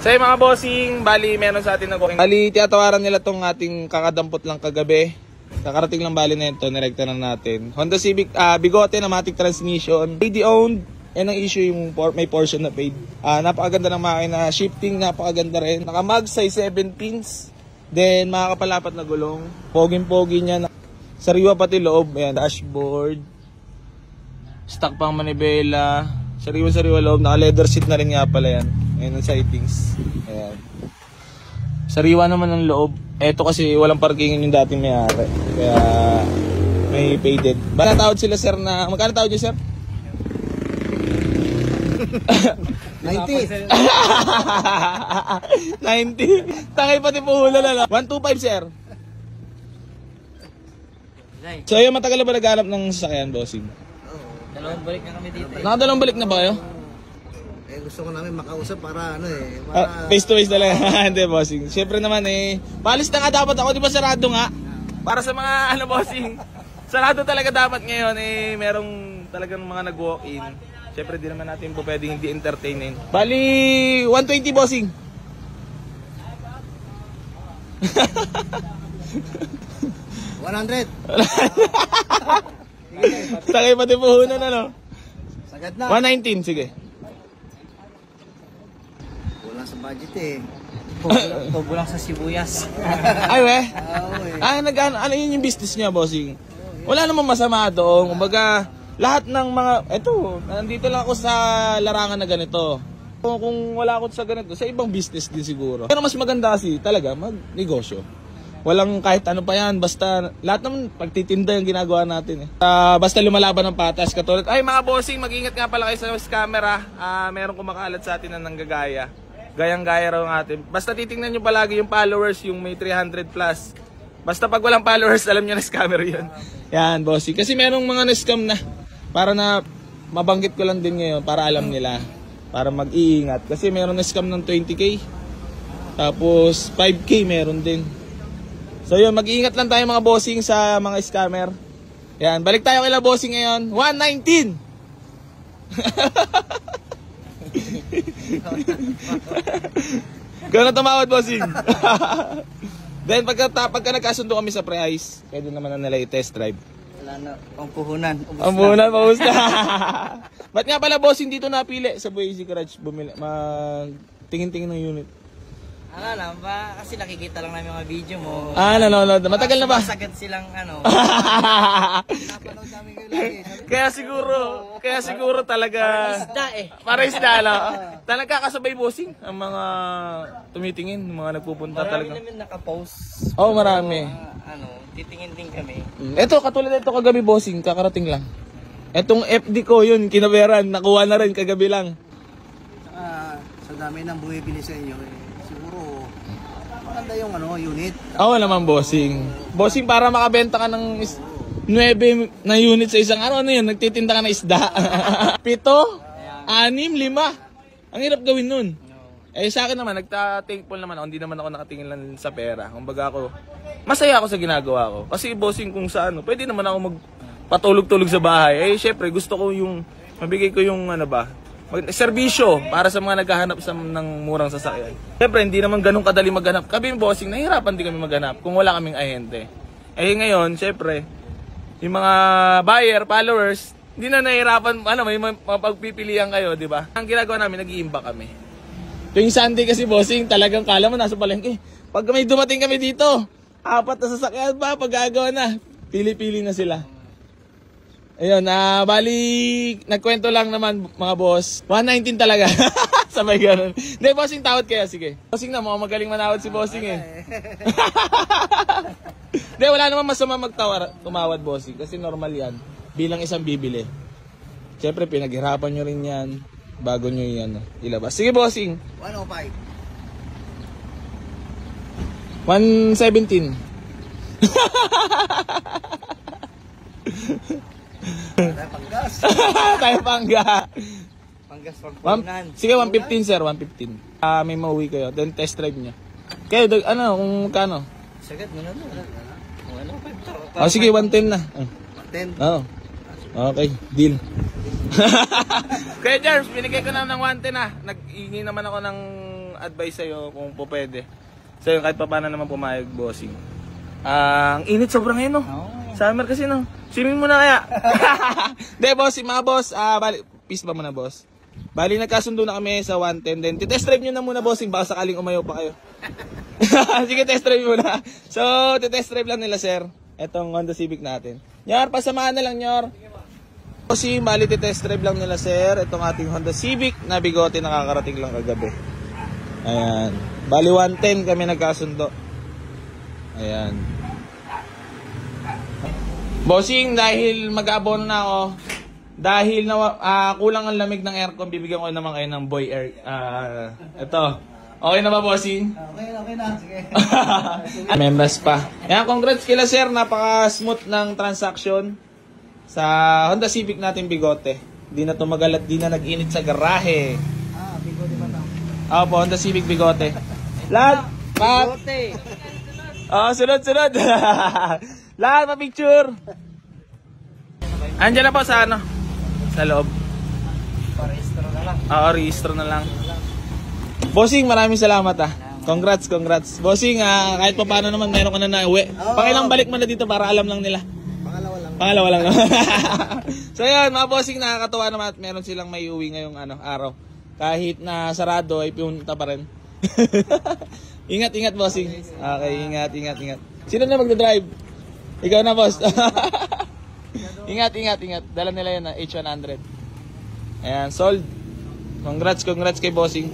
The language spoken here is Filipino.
So yung mga bossing, bali meron sa atin na booking. Bali tiyatawaran nila tong ating kakadampot lang kagabi. Kakarating lang bali na ito, nirekta lang natin. Honda Civic Bigote na matic transmission. Lady owned. Yan ang issue, yung may portion na paid. Napakaganda ng makina, shifting napakaganda rin. Naka-mag size 7 pins. Then makakapalapat na gulong. Poging-pogi niya. Sariwa pati loob. Ayan, dashboard. Stock pang manibela. Sariwa-sariwa loob. Naka-leather seat na rin nga pala yan. Ayan ang sightings. Ayan. Sariwa naman ang loob. Eto kasi walang parkingan yung dating may-ari. Kaya may paided. Baka tawad sila sir na... Magkano tawad niyo sir? 90. 90. Tangay pati puhulan na lang. 125 sir. So yung matagal na ba naghanap ng sasakyan bossing? Dalawang balik na kami dito. Nakadalawang balik na ba kayo? Gusto ko namin makausap para Face to face na lang. Hindi bossing. Siyempre naman palis na nga dapat ako, di ba sarado nga? Para sa mga bossing, sarado talaga dapat ngayon merong talagang mga nag-walk-in. Siyempre di naman natin po pwedeng hindi entertainin. Bali 120 bossing. Sakay pati puhunan Sagad na. 119 sige. Sa budget Kulang sa sibuyas. Ay we? Ano yun yung business niya bossing? Wala namang masama doon. Kumbaga, lahat ng mga, nandito lang ako sa larangan na ganito. Kung wala ako sa ganito, sa ibang business din siguro. Pero mas maganda kasi talaga magnegosyo. Walang kahit ano pa yan, basta lahat naman pagtitinda yung ginagawa natin basta lumalaban ng patas katulad. Ay mga bossing, mag-ingat nga pala kayo sa camera. Meron kumakalat sa atin na nanggagaya. Gayang-gaya raw ng atin. Basta titingnan nyo palagi yung followers, yung may 300 plus. Basta pag walang followers, alam nyo na scammer yun. Yan, bossy. Kasi merong mga na-scam na. Para na mabanggit ko lang din ngayon, para alam nila. Para mag-iingat. Kasi meron na-scam ng 20k. Tapos 5k meron din. So yun, mag-iingat lang tayo mga bossing sa mga scammer. Yan, balik tayo kay bossing ngayon. 119! Gano'n tumawad bossing. Then pagka nagkasundo kami sa pre-ice, pwede naman na nila i-test drive. Wala na, pangpuhunan. Pangpuhunan, paubos na. Ba't nga pala bossing dito napili sa Boise Garage bumili, tingin-tingin ng unit? Alam ba, kasi nakikita lang namin mga video mo. Nanonood. Matagal na ba? Sagad silang napanood namin kayo lagi. Kaya siguro talaga para isda talaga kakasabay bossing ang mga tumitingin, mga nagpupunta marami talaga. Marami namin nakapost. Marami. Titingin din kami. Ito katulad ito kagabi bossing, kakarating lang. Etong FD ko yun, kinaberan, nakuha na rin kagabi lang. Sa dami ng bumibili sa inyo maganda yung unit. Oo naman bossing. Bossing para makabenta ka ng 9 na unit sa isang yun, nagtitinda ka ng isda. 7, 6, 5. Ang hirap gawin nun. Sa akin naman, nagta-thankful naman ako. Hindi naman ako nakatingin lang sa pera. Kumbaga ako, masaya ako sa ginagawa ko. Kasi bossing kung sa pwede naman ako magpatulog-tulog sa bahay. Syempre gusto ko yung, mabigay ko yung serbisyo para sa mga naghahanap ng murang sasakyan. Siyempre, hindi naman ganun kadali maghanap. Kami bossing, nahihirapan din kami maghanap kung wala kaming ahente. Ngayon, siyempre, yung mga buyer, followers, hindi na nahihirapan, may mapagpipilian kayo, di ba? Ang ginagawa namin, nag-i-imbak kami. Yung Sunday kasi bossing, talagang kala mo nasa palengke. Pag may dumating kami dito, 4 na sasakyan pa, pag-agawa na, pili-pili na sila. Ayun, bali, nagkwento lang naman mga boss. 119 talaga. Sabay ganun. Hindi, bossing, tawad kaya, sige. Bossing na, mukhang magaling manawad si bossing Hindi, wala naman masama tumawad bossing. Kasi normal yan. Bilang isang bibili. Siyempre, pinaghirapan nyo rin yan. Bago nyo yan ilabas. Sige, bossing. 105. 117. Panggas. Tayo pangga. Panggas pangpunan. Sige, 115 sir, 115. May mauwi kayo, then test drive niya. Kaya kung kano? Sagad mo na. Sige, 110 na. 110? Oo. Okay, deal. Kaya Jarvis, binigay ko na ng 110 Nag-iingi naman ako ng advice sa'yo kung po pwede. Sa'yo kahit pa paano naman pumayag, bossing. Ang init sobrang ngayon, no? Summer kasi, no? Swimming muna kaya. Hindi, bossing, mga boss. Peace ba muna, boss? Bali, nagkasundo na kami sa 110. Then, test drive nyo na muna, bossing. Baka sakaling umayaw pa kayo. Sige, test drive muna. So, test drive lang nila, sir. Etong Honda Civic natin. Nyor, pasamaan na lang, Nyor. Bossing, bali, test drive lang nila, sir. Itong ating Honda Civic na bigote nakakarating lang kagabi. Ayan. Bali, 110 kami nagkasundo. Ayan. Bossing, dahil mag-abono na ako, dahil kulang ang lamig ng aircon, bibigyan ko naman kayo ng Boy Air. Ito. Okay na ba, bossing? Okay na. Sige. Members pa. Yan, congrats kila sir. Napaka-smooth ng transaction sa Honda Civic natin bigote. Di na tumagal at di na nag-init sa garahe. Bigote ba ito? Opo, Honda Civic bigote. Lahat, Bigote. sunod. Lahat pa-picture. Andiyan na po sa ano? Sa loob. Parehistro na lang. Rehistro na lang. Bossing, maraming salamat Congrats. Bossing, kahit pa paano naman meron ka na nauwi. Pakilang balik mo na dito para alam lang nila. Pangalawa lang. So yun, mga bossing, nakakatuwa naman at meron silang may uwi ngayong araw. Kahit na sarado ay punta pa rin. Ingat, bossing. Okay, ingat. Sino na magdadrive? Ikaw na, boss. Ingat. Dala nila yun H100. Ayan, sold. Congrats kay bossing.